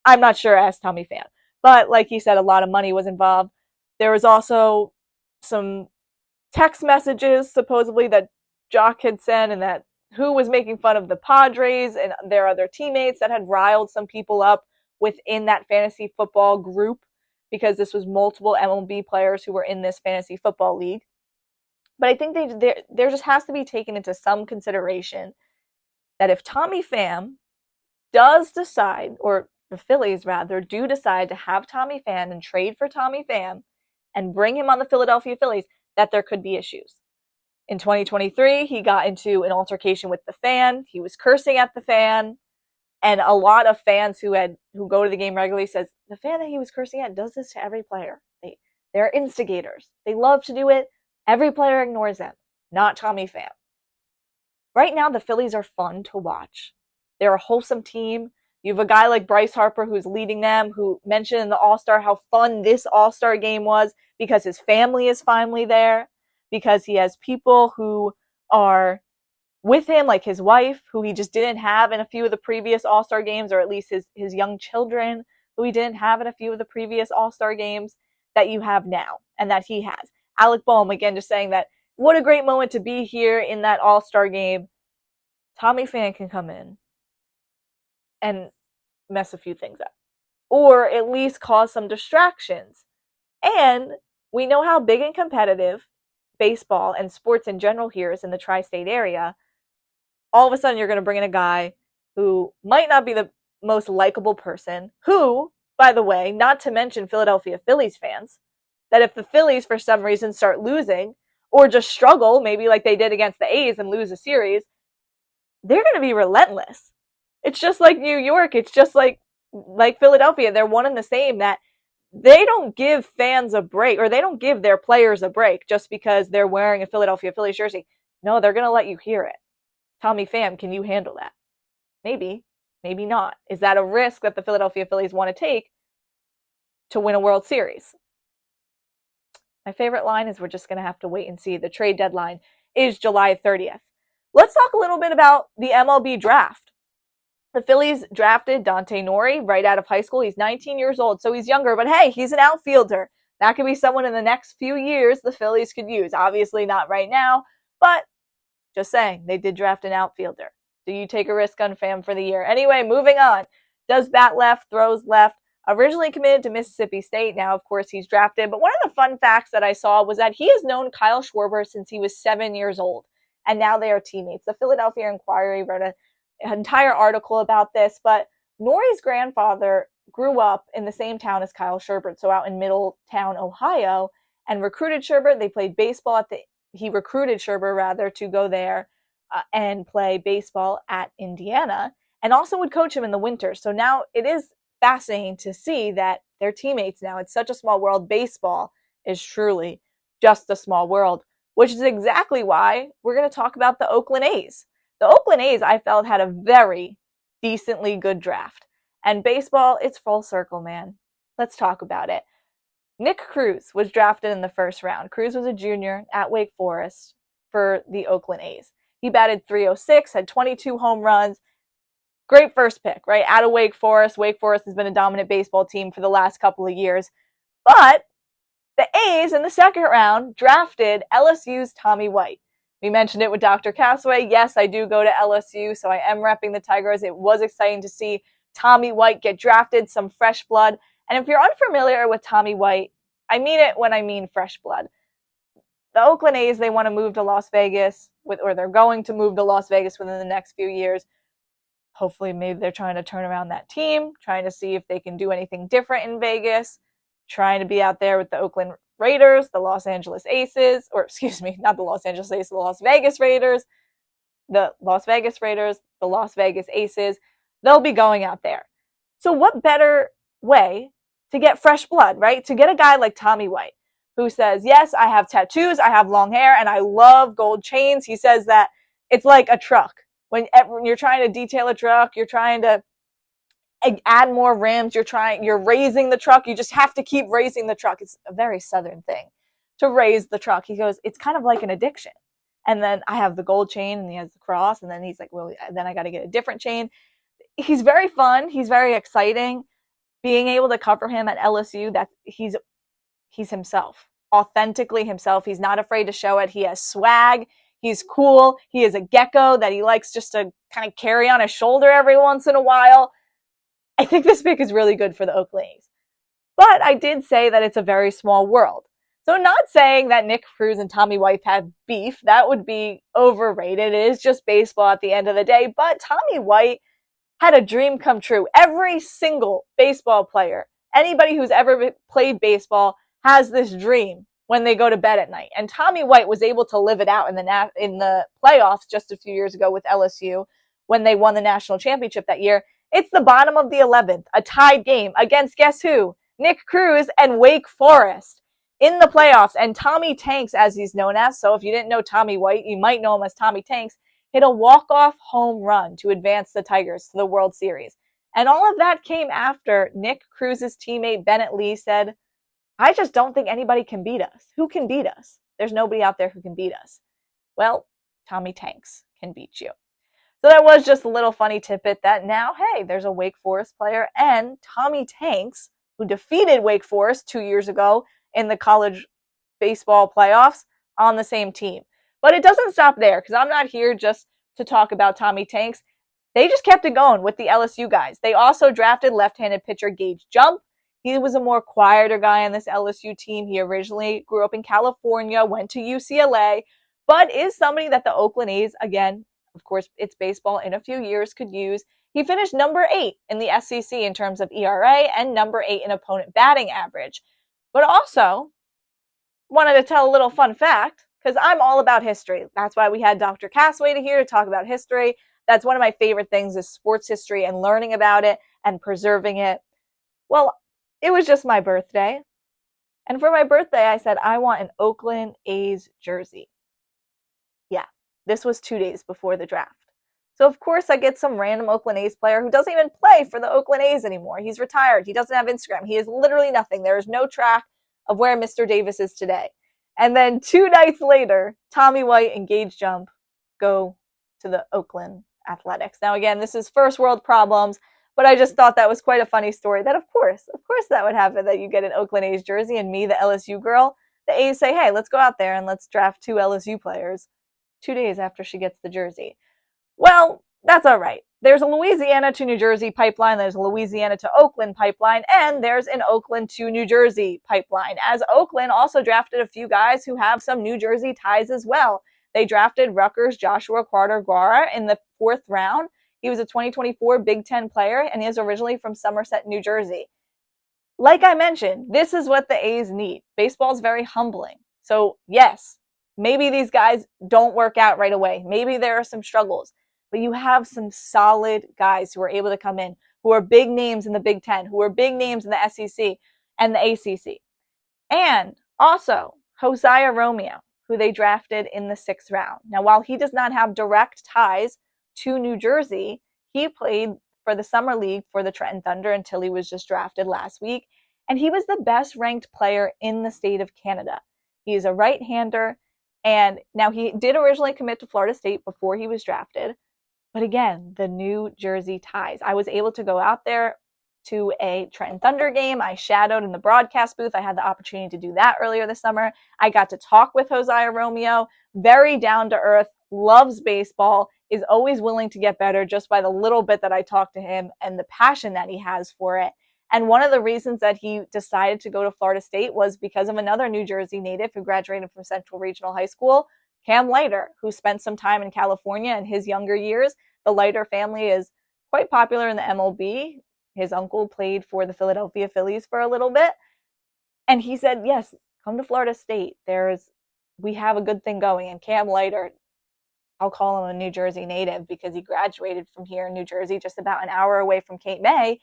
I'm not sure, ask Tommy Pham. But like he said, a lot of money was involved. There was also some text messages, supposedly, that Jock had sent, and that who was making fun of the Padres and their other teammates that had riled some people up within that fantasy football group, because this was multiple MLB players who were in this fantasy football league. But I think there just has to be taken into some consideration that if Tommy Pham does decide, or the Phillies rather, do decide to have Tommy Pham and trade for Tommy Pham and bring him on the Philadelphia Phillies, that there could be issues. In 2023, he got into an altercation with the fan. He was cursing at the fan. And a lot of fans who go to the game regularly says the fan that he was cursing at does this to every player. They're instigators. They love to do it. Every player ignores them. Not Tommy Pham. Right now, the Phillies are fun to watch. They're a wholesome team. You have a guy like Bryce Harper who's leading them, who mentioned in the All-Star how fun this All-Star game was because his family is finally there, because he has people who are with him, like his wife, who he just didn't have in a few of the previous All-Star games, or at least his young children, who he didn't have in a few of the previous All-Star games that you have now, and that he has. Alec Boehm, again, just saying that what a great moment to be here in that All-Star game. Tommy Pham can come in and mess a few things up, or at least cause some distractions. And we know how big and competitive baseball and sports in general here is in the tri-state area. All of a sudden, you're going to bring in a guy who might not be the most likable person, who, by the way, not to mention Philadelphia Phillies fans, that if the Phillies for some reason start losing, or just struggle, maybe like they did against the A's and lose a series, they're going to be relentless. It's just like New York. It's just like Philadelphia. They're one and the same, that they don't give fans a break, or they don't give their players a break just because they're wearing a Philadelphia Phillies jersey. No, they're going to let you hear it. Tommy Pham, can you handle that? Maybe, maybe not. Is that a risk that the Philadelphia Phillies want to take to win a World Series? My favorite line is, we're just going to have to wait and see. The trade deadline is July 30th. Let's talk a little bit about the MLB draft. The Phillies drafted Dante Nori right out of high school. He's 19 years old, so he's younger, but hey, he's an outfielder. That could be someone in the next few years the Phillies could use. Obviously not right now, but just saying, they did draft an outfielder. Do you take a risk on Pham for the year? Anyway, moving on. Does bat left, throws left. Originally committed to Mississippi State. Now, of course, he's drafted. But one of the fun facts that I saw was that he has known Kyle Schwarber since he was 7 years old. And now they are teammates. The Philadelphia Inquiry wrote an entire article about this. But Nori's grandfather grew up in the same town as Kyle Schwarber, so out in Middletown, Ohio, and recruited Schwarber. They played baseball he recruited Schwarber, rather, to go there and play baseball at Indiana, and also would coach him in the winter. So now it is fascinating to see that they're teammates now. It's such a small world. Baseball is truly just a small world, which is exactly why we're going to talk about the Oakland A's. The Oakland A's, I felt, had a very decently good draft. And baseball, it's full circle, man. Let's talk about it. Nick Cruz was drafted in the first round. Cruz was a junior at Wake Forest for the Oakland A's. He batted .306, had 22 home runs. Great first pick, right? Out of Wake Forest. Wake Forest has been a dominant baseball team for the last couple of years. But the A's in the second round drafted LSU's Tommy White. We mentioned it with Dr. Casway. Yes, I do go to LSU, so I am repping the Tigers. It was exciting to see Tommy White get drafted, some fresh blood. And if you're unfamiliar with Tommy White, I mean it when I mean fresh blood. The Oakland A's, they want to move to Las Vegas, or they're going to move to Las Vegas within the next few years. Hopefully, maybe they're trying to turn around that team, trying to see if they can do anything different in Vegas, trying to be out there with the Oakland Raiders, the Los Angeles Aces, or excuse me, not the Los Angeles Aces, the Las Vegas Raiders, the Las Vegas Raiders, the Las Vegas Aces. They'll be going out there. So what better way to get fresh blood, right? To get a guy like Tommy White, who says, yes, I have tattoos, I have long hair, and I love gold chains. He says that it's like a truck. When you're trying to detail a truck, you're trying to add more rims. You're raising the truck. You just have to keep raising the truck. It's a very Southern thing to raise the truck. He goes, it's kind of like an addiction. And then I have the gold chain and he has the cross. And then he's like, well, then I got to get a different chain. He's very fun. He's very exciting. Being able to cover him at LSU, he's himself, authentically himself. He's not afraid to show it. He has swag. He's cool. He is a gecko that he likes just to kind of carry on his shoulder every once in a while. I think this pick is really good for the Oakland A's. But I did say that it's a very small world. So not saying that Nick Cruz and Tommy White have beef. That would be overrated. It is just baseball at the end of the day. But Tommy White had a dream come true. Every single baseball player, anybody who's ever played baseball, has this dream when they go to bed at night. And Tommy White was able to live it out in the playoffs just a few years ago with LSU when they won the national championship that year. It's the bottom of the 11th, a tied game against guess who? Nick Cruz and Wake Forest in the playoffs. And Tommy Tanks, as he's known as, so if you didn't know Tommy White, you might know him as Tommy Tanks, hit a walk-off home run to advance the Tigers to the World Series. And all of that came after Nick Cruz's teammate Bennett Lee said, I just don't think anybody can beat us. Who can beat us? There's nobody out there who can beat us. Well, Tommy Tanks can beat you. So that was just a little funny tidbit that now, hey, there's a Wake Forest player and Tommy Tanks, who defeated Wake Forest 2 years ago in the college baseball playoffs, on the same team. But it doesn't stop there, because I'm not here just to talk about Tommy Tanks. They just kept it going with the LSU guys. They also drafted left-handed pitcher Gage Jump. He was a more quieter guy on this LSU team. He originally grew up in California, went to UCLA, but is somebody that the Oakland A's, again, of course, it's baseball, in a few years could use. He finished number 8 in the SEC in terms of ERA and number 8 in opponent batting average. But also, wanted to tell a little fun fact, because I'm all about history. That's why we had Dr. Casway here to talk about history. That's one of my favorite things is sports history and learning about it and preserving it. Well, it was just my birthday. And for my birthday, I said, I want an Oakland A's jersey. Yeah, this was 2 days before the draft. So, of course, I get some random Oakland A's player who doesn't even play for the Oakland A's anymore. He's retired. He doesn't have Instagram. He is literally nothing. There is no track of where Mr. Davis is today. And then 2 nights later, Tommy White and Gage Jump go to the Oakland Athletics. Now, again, this is first world problems, but I just thought that was quite a funny story that, of course that would happen, that you get an Oakland A's jersey and me, the LSU girl, the A's say, hey, let's go out there and let's draft 2 LSU players 2 days after she gets the jersey. Well, that's all right. There's a Louisiana to New Jersey pipeline, there's a Louisiana to Oakland pipeline, and there's an Oakland to New Jersey pipeline, as Oakland also drafted a few guys who have some New Jersey ties as well. They drafted Rutgers' Joshua Carter-Guara in the 4th round. He was a 2024 Big Ten player, and he is originally from Somerset, New Jersey. Like I mentioned, this is what the A's need. Baseball is very humbling. So, yes, maybe these guys don't work out right away. Maybe there are some struggles. But you have some solid guys who are able to come in, who are big names in the Big Ten, who are big names in the SEC and the ACC. And also, Josiah Romeo, who they drafted in the 6th round. Now, while he does not have direct ties to New Jersey, he played for the Summer League for the Trenton Thunder until he was just drafted last week. And he was the best ranked player in the state of Canada. He is a right-hander. And now he did originally commit to Florida State before he was drafted. But again, the New Jersey ties. I was able to go out there to a Trenton Thunder game. I shadowed in the broadcast booth. I had the opportunity to do that earlier this summer. I got to talk with Josiah Romeo. Very down to earth, loves baseball, is always willing to get better just by the little bit that I talked to him and the passion that he has for it. And one of the reasons that he decided to go to Florida State was because of another New Jersey native who graduated from Central Regional High School, Cam Leiter, who spent some time in California in his younger years. The Leiter family is quite popular in the MLB. His uncle played for the Philadelphia Phillies for a little bit. And he said, yes, come to Florida State. We have a good thing going. And Cam Leiter, I'll call him a New Jersey native because he graduated from here in New Jersey, just about an hour away from Cape May,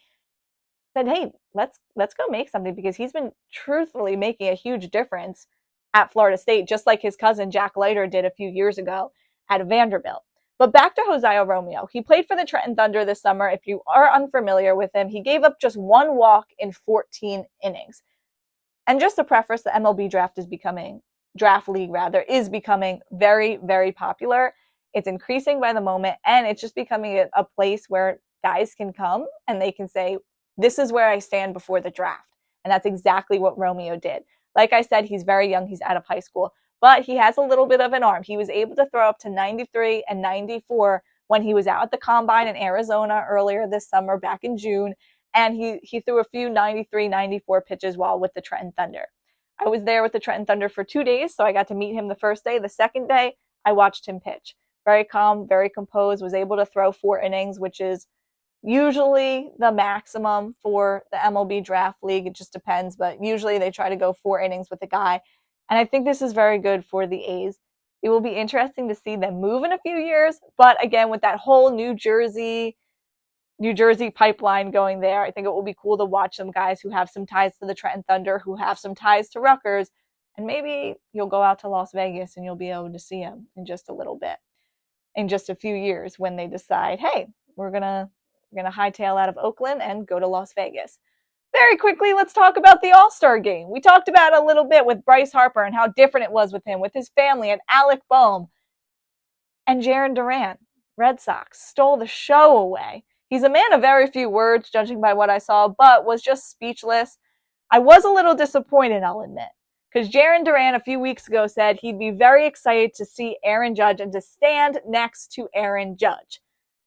said, hey, let's go make something, because he's been truthfully making a huge difference at Florida State, just like his cousin Jack Leiter did a few years ago at Vanderbilt. But back to Josiah Romeo. He played for the Trenton Thunder this summer. If you are unfamiliar with him, he gave up just one walk in 14 innings. And just to preface, the MLB draft league is becoming very, very popular. It's increasing by the moment, and it's just becoming a place where guys can come and they can say, this is where I stand before the draft. And that's exactly what Romeo did. Like I said, he's very young. He's out of high school, but he has a little bit of an arm. He was able to throw up to 93 and 94 when he was out at the combine in Arizona earlier this summer, back in June. And he threw a few 93, 94 pitches while with the Trenton Thunder. I was there with the Trenton Thunder for 2 days, so I got to meet him the first day. The second day, I watched him pitch. Very calm, very composed, was able to throw 4 innings, which is usually the maximum for the MLB draft league. It just depends, but usually they try to go 4 innings with a guy. And I think this is very good for the A's. It will be interesting to see them move in a few years, but again, with that whole New Jersey pipeline going there, I think it will be cool to watch some guys who have some ties to the Trenton Thunder, who have some ties to Rutgers, and maybe you'll go out to Las Vegas and you'll be able to see them in just a little bit, in just a few years when they decide, hey, we're gonna hightail out of Oakland and go to Las Vegas. Very quickly, let's talk about the All-Star game. We talked about a little bit with Bryce Harper and how different it was with him, with his family, and Alec Boehm. And Jarren Duran, Red Sox, stole the show away. He's a man of very few words, judging by what I saw, but was just speechless. I was a little disappointed, I'll admit, because Jarren Duran a few weeks ago said he'd be very excited to see Aaron Judge and to stand next to Aaron Judge.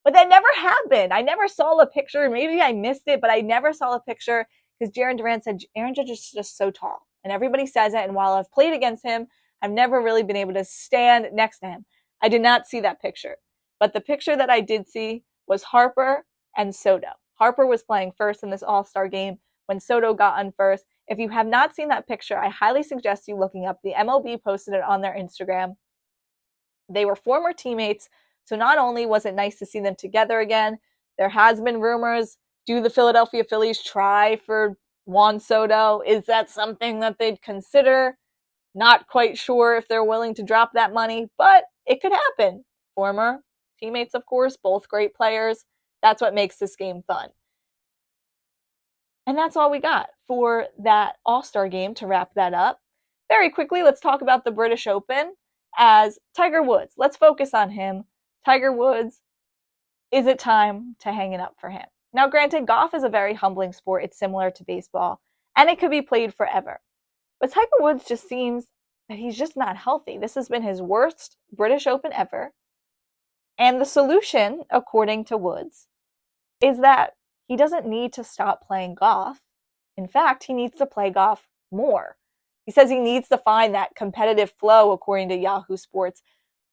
But that never happened. I never saw a picture. Maybe I missed it, but I never saw a picture because Jarren Duran said Aaron Judge is just so tall. And everybody says it. And while I've played against him, I've never really been able to stand next to him. I did not see that picture. But the picture that I did see was Harper and Soto. Harper was playing first in this All-Star game when Soto got on first. If you have not seen that picture, I highly suggest you looking up. The MLB posted it on their Instagram. They were former teammates. So not only was it nice to see them together again, there has been rumors, do the Philadelphia Phillies try for Juan Soto? Is that something that they'd consider? Not quite sure if they're willing to drop that money, but it could happen. Former teammates, of course, both great players. That's what makes this game fun. And that's all we got for that All-Star game to wrap that up. Very quickly, let's talk about the British Open as Tiger Woods. Let's focus on him. Tiger Woods, is it time to hang it up for him? Now, granted, golf is a very humbling sport. It's similar to baseball, and it could be played forever. But Tiger Woods just seems that he's just not healthy. This has been his worst British Open ever. And the solution, according to Woods, is that he doesn't need to stop playing golf. In fact, he needs to play golf more. He says he needs to find that competitive flow, according to Yahoo Sports.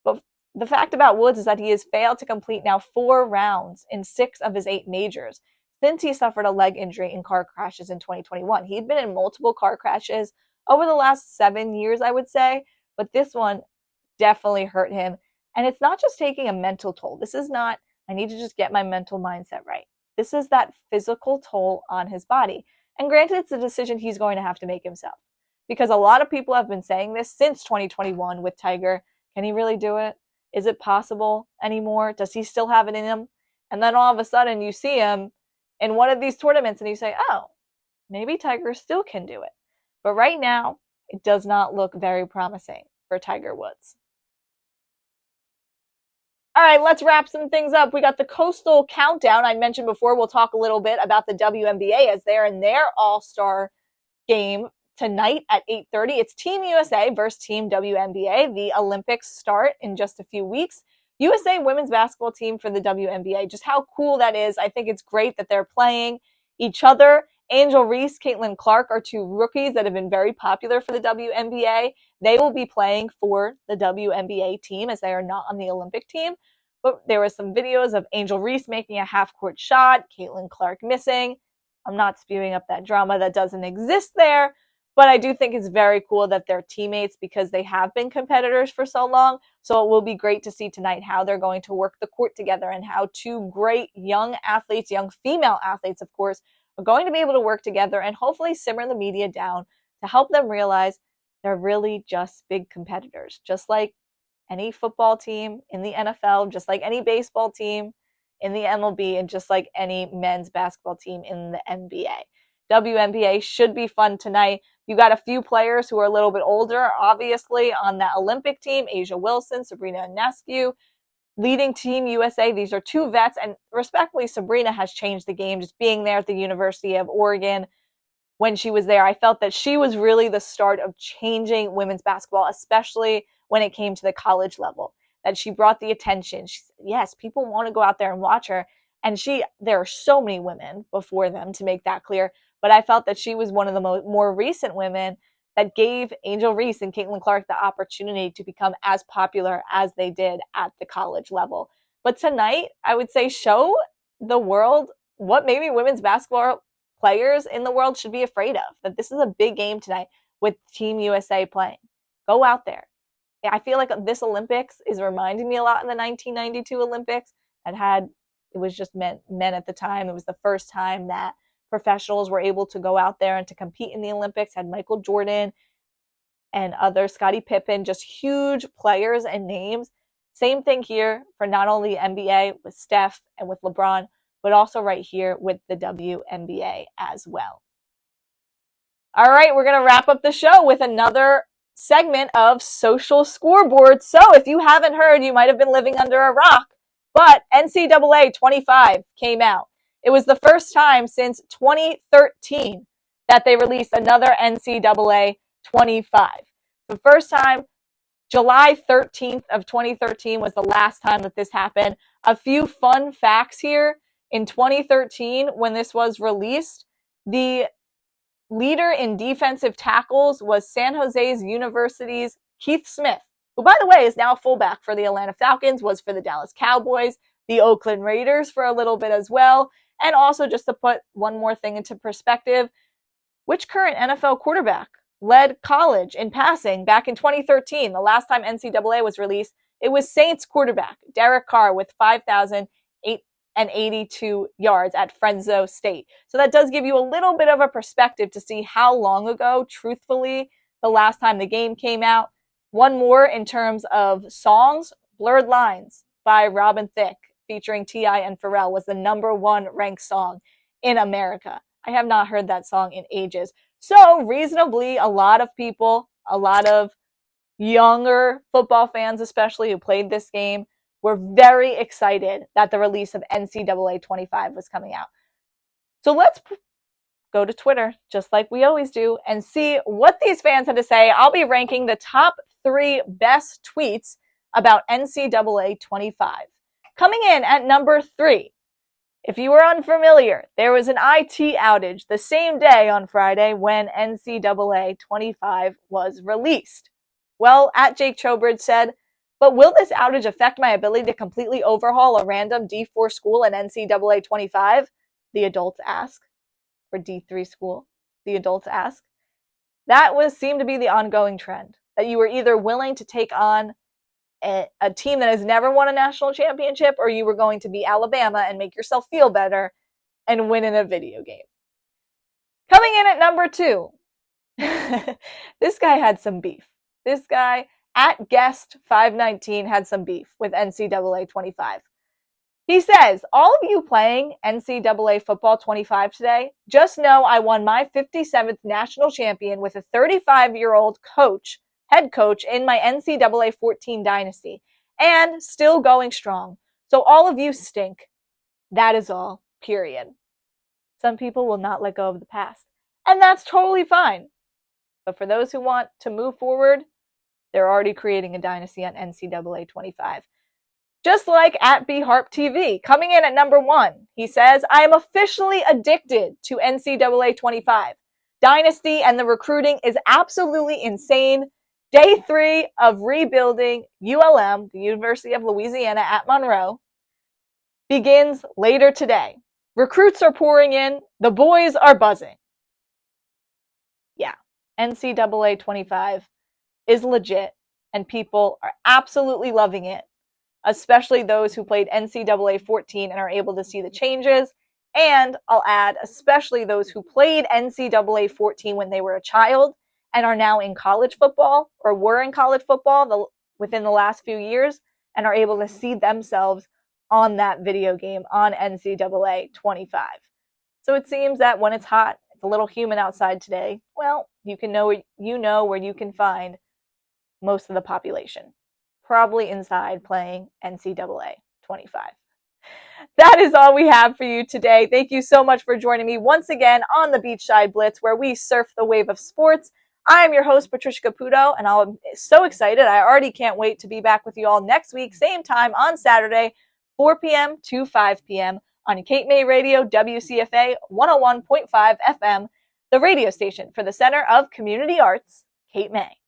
But the fact about Woods is that he has failed to complete now 4 rounds in 6 of his 8 majors since he suffered a leg injury in car crashes in 2021. He'd been in multiple car crashes over the last 7 years, I would say, but this one definitely hurt him. And it's not just taking a mental toll. This is not, I need to just get my mental mindset right. This is that physical toll on his body. And granted, it's a decision he's going to have to make himself, because a lot of people have been saying this since 2021 with Tiger. Can he really do it? Is it possible anymore? Does he still have it in him? And then all of a sudden you see him in one of these tournaments and you say, oh, maybe Tiger still can do it. But right now, it does not look very promising for Tiger Woods. All right, let's wrap some things up. We got the Coastal Countdown. I mentioned before, we'll talk a little bit about the WNBA as they're in their All-Star game tonight at 8:30. It's Team USA versus Team WNBA. The Olympics start in just a few weeks. USA women's basketball team for the WNBA. Just how cool that is. I think it's great that they're playing each other. Angel Reese, Caitlin Clark are 2 rookies that have been very popular for the WNBA. They will be playing for the WNBA team as they are not on the Olympic team. But there were some videos of Angel Reese making a half-court shot, Caitlin Clark missing. I'm not spewing up that drama that doesn't exist there. But I do think it's very cool that they're teammates because they have been competitors for so long. So it will be great to see tonight how they're going to work the court together and how 2 great young athletes, young female athletes, of course, are going to be able to work together and hopefully simmer the media down to help them realize they're really just big competitors, just like any football team in the NFL, just like any baseball team in the MLB, and just like any men's basketball team in the NBA. WNBA should be fun tonight. You got a few players who are a little bit older, obviously, on that Olympic team. Asia Wilson, Sabrina Ionescu, leading Team USA. These are two vets, and respectfully, Sabrina has changed the game. Just being there at the University of Oregon when she was there, I felt that she was really the start of changing women's basketball, especially when it came to the college level, that she brought the attention. Yes, people want to go out there and watch her, and there are so many women before them, to make that clear, but I felt that she was one of the more recent women that gave Angel Reese and Caitlin Clark the opportunity to become as popular as they did at the college level. But tonight, I would say, show the world what maybe women's basketball players in the world should be afraid of, that this is a big game tonight with Team USA playing. Go out there. I feel like this Olympics is reminding me a lot of the 1992 Olympics. It was just men at the time. It was the first time that professionals were able to go out there and to compete in the Olympics. Had Michael Jordan and others, Scottie Pippen, just huge players and names. Same thing here for not only NBA with Steph and with LeBron, but also right here with the WNBA as well. All right, we're going to wrap up the show with another segment of Social Scoreboard. So if you haven't heard, you might have been living under a rock, but NCAA 25 came out. It was the first time since 2013 that they released another NCAA 25. The first time, July 13th of 2013 was the last time that this happened. A few fun facts here. In 2013, when this was released, the leader in defensive tackles was San Jose University's Keith Smith, who, by the way, is now fullback for the Atlanta Falcons, was for the Dallas Cowboys, the Oakland Raiders for a little bit as well. And also, just to put one more thing into perspective, which current NFL quarterback led college in passing back in 2013? The last time NCAA was released, it was Saints quarterback Derek Carr with 5,082 yards at Fresno State. So that does give you a little bit of a perspective to see how long ago, truthfully, the last time the game came out. One more in terms of songs, Blurred Lines by Robin Thicke featuring T.I. and Pharrell was the #1 ranked song in America. I have not heard that song in ages. So reasonably, a lot of people, a lot of younger football fans especially who played this game, were very excited that the release of NCAA 25 was coming out. So let's go to Twitter, just like we always do, and see what these fans had to say. I'll be ranking the top 3 best tweets about NCAA 25. Coming in at number 3, if you were unfamiliar, there was an IT outage the same day on Friday when NCAA 25 was released. Well, at Jake Trowbridge said, but will this outage affect my ability to completely overhaul a random D4 school in NCAA 25? The adults ask. Or D3 school, the adults ask. That seemed to be the ongoing trend, that you were either willing to take on a team that has never won a national championship, or you were going to be Alabama and make yourself feel better and win in a video game. Coming in at number 2, this guy had some beef. This guy, at guest 519, had some beef with NCAA 25. He says, all of you playing NCAA football 25 today, just know I won my 57th national champion with a 35-year-old head coach in my NCAA 14 dynasty, and still going strong. So all of you stink. That is all, period. Some people will not let go of the past, and that's totally fine. But for those who want to move forward, they're already creating a dynasty on NCAA 25. Just like at BHarp TV, coming in at number 1, he says, I am officially addicted to NCAA 25. Dynasty and the recruiting is absolutely insane. Day 3 of rebuilding ULM, the University of Louisiana at Monroe, begins later today. Recruits are pouring in. The boys are buzzing. Yeah, NCAA 25 is legit, and people are absolutely loving it, especially those who played NCAA 14 and are able to see the changes. And I'll add, especially those who played NCAA 14 when they were a child and are now in college football, or were in college football the within the last few years and are able to see themselves on that video game on NCAA 25. So it seems that when it's hot, it's a little humid outside today, well, you know where you can find most of the population. Probably inside playing NCAA 25. That is all we have for you today. Thank you so much for joining me once again on the Beachside Blitz, where we surf the wave of sports. I am your host, Patricia Caputo, and I'm so excited. I already can't wait to be back with you all next week, same time on Saturday, 4 p.m. to 5 p.m. on Cape May Radio, WCFA 101.5 FM, the radio station for the Center of Community Arts, Cape May.